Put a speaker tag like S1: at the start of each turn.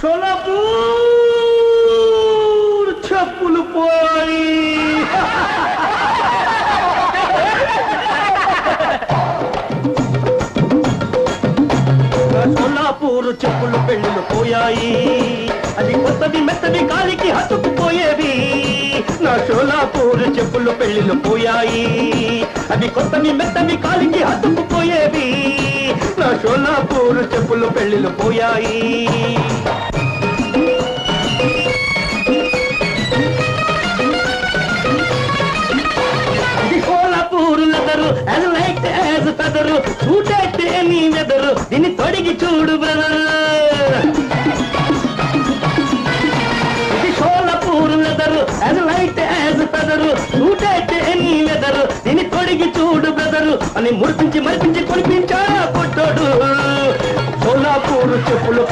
S1: సోలాపూర్ చెప్పులు పోయి సోలాపూర్ చెప్పులు పెళ్ళిళ్ళు పోయాయి, అది కొత్తవి మెత్తవి కాలికి హత్తుకుపోయేవి. నా సోలాపూర్ చెప్పులు పెళ్ళిళ్ళు పోయాయి, అది కొత్తవి మెత్తవి కాలికి హత్తుకుపోయేవి. నా సోలాపూర్ చెప్పులు పెళ్ళిళ్ళు పోయాయి. As light as a feather, suit at any weather, దీన్ని తొడిగి చూడు బ్రదర్. ఇది Solapur leather, as light as a feather, suit at any weather, దీన్ని తొడిగి చూడు బ్రదర్ అని మురిపించి మరిపించి కొనిపించాడా కొట్టాడు. సోలాపూర్ చెప్పులు